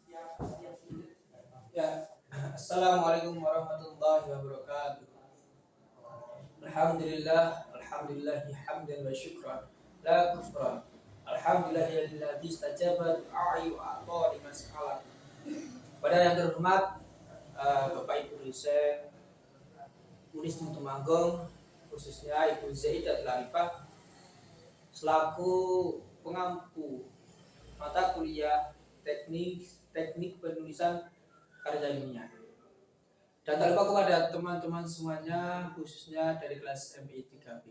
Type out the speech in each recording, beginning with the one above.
Ya, Assalamualaikum warahmatullahi wabarakatuh. Alhamdulillahi hamdan wa syukran. La kufran. Alhamdulillahilladzi istajabat a'yu a'ta liman sa'ala. Pada yang terhormat Bapak Ibu dosen Unisnu Temanggung, khususnya Ibu Zaidah Larifah selaku pengampu mata kuliah teknik penulisan karya ilmiah. Dan tak lupa kepada teman-teman semuanya, khususnya dari kelas MI 3B.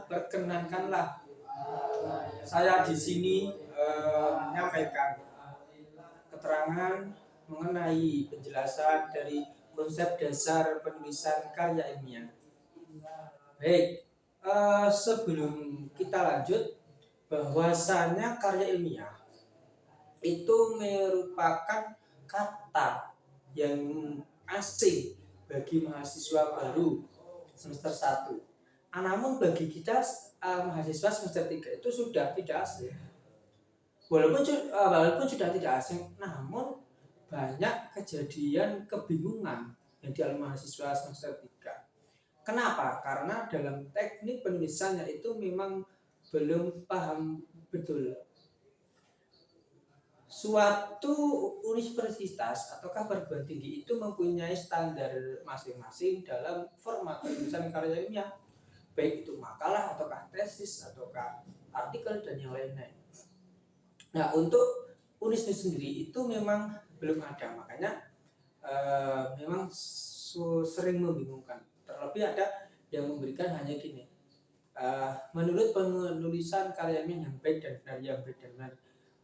Perkenankanlah saya di sini menyampaikan keterangan mengenai penjelasan dari konsep dasar penulisan karya ilmiah. Baik, sebelum kita lanjut, bahwasanya karya ilmiah itu merupakan kata yang asing bagi mahasiswa baru semester 1. Namun bagi kita mahasiswa semester 3 itu sudah tidak asing. Walaupun sudah tidak asing, namun banyak kejadian kebingungan yang dialami mahasiswa semester 3. Kenapa? Karena dalam teknik penulisannya itu memang belum paham betul. Suatu universitas atau perguruan tinggi itu mempunyai standar masing-masing dalam format penulisan karya ilmiah, baik itu makalah ataukah tesis ataukah artikel dan yang lain-lain. Nah, untuk Unisnu sendiri itu memang belum ada, makanya memang sering membingungkan. Terlebih ada yang memberikan hanya gini, menurut penulisan karya ilmiah yang baik dan benar, yang baik dan benar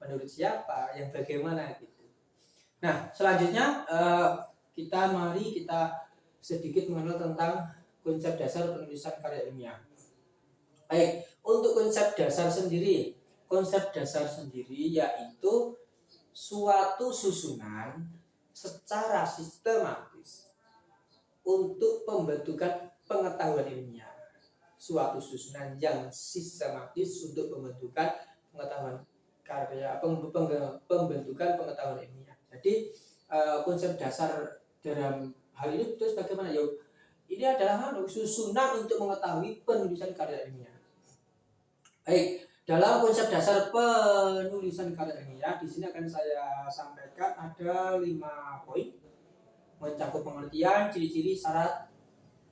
menurut siapa, yang bagaimana gitu. Nah, selanjutnya mari kita sedikit mengenal tentang konsep dasar penulisan karya ilmiah. Baik, untuk konsep dasar sendiri yaitu suatu susunan secara sistematis untuk pembentukan pengetahuan ilmiah. Suatu susunan yang sistematis untuk pembentukan pengetahuan karya pembentukan pengetahuan ilmiah. Jadi konsep dasar dalam hal ini terus bagaimana? Yuk, ini adalah susunan untuk mengetahui penulisan karya ilmiah. Baik, dalam konsep dasar penulisan karya ilmiah di sini akan saya sampaikan ada 5 poin, mencakup pengertian, ciri-ciri, syarat,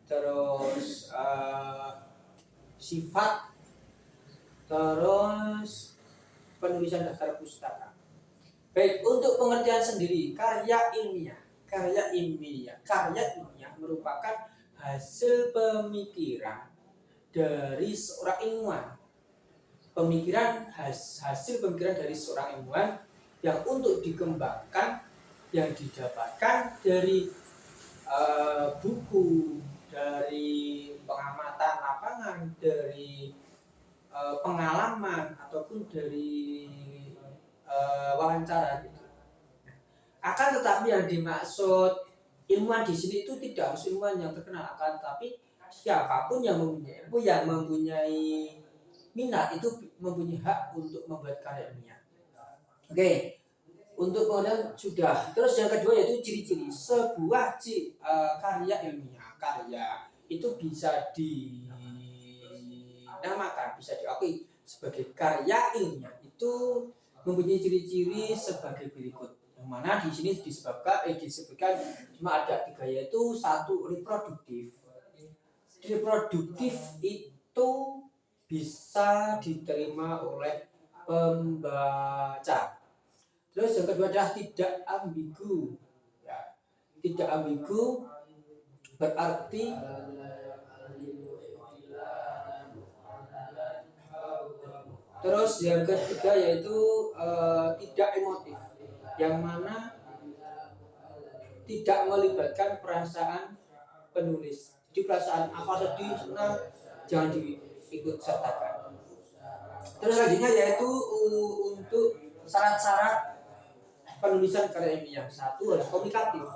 terus sifat, terus penulisan daftar pustaka. Baik, untuk pengertian sendiri, karya ilmiah merupakan hasil pemikiran dari seorang ilmuwan. Hasil pemikiran dari seorang ilmuwan yang untuk dikembangkan, yang didapatkan dari buku, dari pengamatan lapangan, dari pengalaman ataupun dari wawancara gitu. Akan tetapi yang dimaksud ilmuwan di sini itu tidak harus ilmuwan yang terkenal, akan tetapi siapapun yang mempunyai ilmu, yang mempunyai minat itu mempunyai hak untuk membuat karya ilmiah. Oke, untuk kemudian sudah. Terus yang kedua yaitu ciri-ciri sebuah karya ilmiah. Karya itu bisa dinamakan, bisa diakui sebagai karya ilmiah itu mempunyai ciri-ciri sebagai berikut. Yang mana di sini disebutkan cuma ada 3, yaitu 1 reproduktif. Reproduktif itu bisa diterima oleh pembaca. Terus yang kedua adalah tidak ambigu. Ya, tidak ambigu berarti terus yang ketiga yaitu tidak emotif, yang mana tidak melibatkan perasaan penulis. Jadi perasaan apa sedih, senang jangan diikut sertakan. Terus selanjutnya yaitu untuk syarat-syarat penulisan karya ilmiah. 1, harus komunikatif.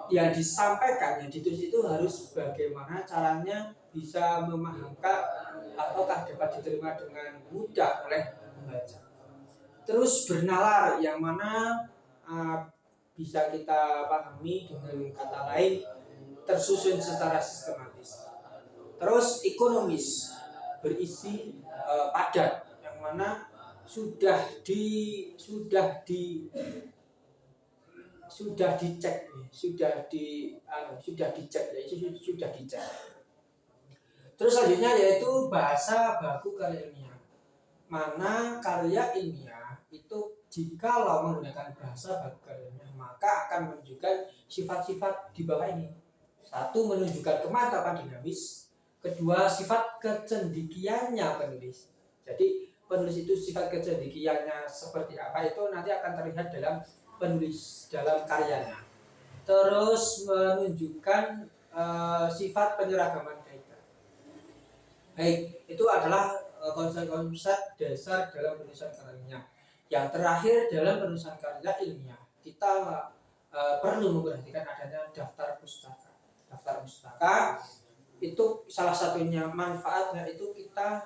Yang disampaikan, yang ditulis itu harus bagaimana caranya bisa memahamkan ataukah dapat diterima dengan mudah oleh pembaca. terus bernalar, yang mana bisa kita pahami dengan kata lain tersusun secara sistematis. Terus ekonomis, berisi padat, yang mana sudah dicek, sudah dicek. Terus selanjutnya yaitu bahasa baku karya ilmiah, mana karya ilmiah itu jikalau menggunakan bahasa baku karya ilmiah maka akan menunjukkan sifat-sifat di bawah ini. Satu, menunjukkan kemantapan dinamis. Kedua, sifat kecendikiannya penulis. Jadi penulis itu sifat kecendikiannya seperti apa itu nanti akan terlihat dalam penulis, dalam karyanya. Terus menunjukkan sifat penyeragaman kaidah. Baik, itu adalah konsep-konsep dasar dalam penulisan karya ilmiah. Yang terakhir dalam penulisan karya ilmiah, kita perlu memperhatikan adanya daftar pustaka. Daftar pustaka itu salah satunya manfaatnya itu kita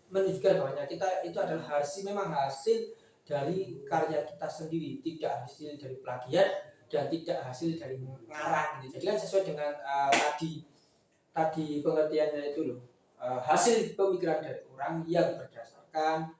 menunjukkan bahwa kita itu adalah memang hasil dari karya kita sendiri, tidak hasil dari plagiat dan tidak hasil dari ngarang gitu. Jadi kan sesuai dengan tadi pengertiannya itu loh, hasil pemikiran dari orang yang berdasarkan,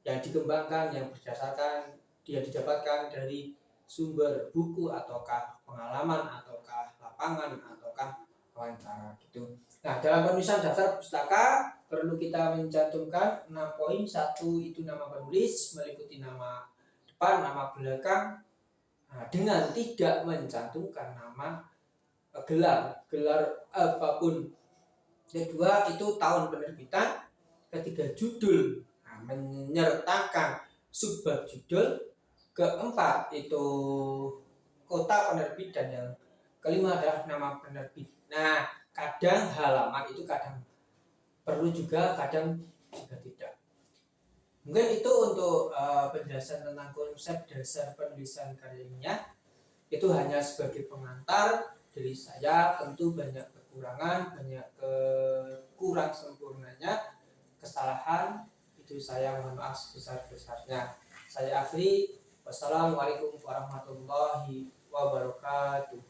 yang dikembangkan, yang berdasarkan dia didapatkan dari sumber buku ataukah pengalaman ataukah lapangan ataukah wawancara gitu. Nah, dalam penulisan daftar pustaka perlu kita mencantumkan 6 poin. 1 itu nama penulis, meliputi nama depan, nama belakang, dengan tidak mencantumkan nama gelar apapun. Kedua itu tahun penerbitan. Ketiga judul, menyertakan subbab judul. Keempat itu kota penerbit, dan yang kelima adalah nama penerbit. Nah, kadang halaman itu kadang perlu juga, kadang juga tidak. Mungkin itu untuk penjelasan tentang konsep dasar penulisan karya ilmiah. Itu hanya sebagai pengantar dari saya, tentu banyak kekurangan, banyak kurang sempurnanya, kesalahan itu saya mohon maaf sebesar-besarnya. Saya akhiri. Wassalamualaikum warahmatullahi wabarakatuh.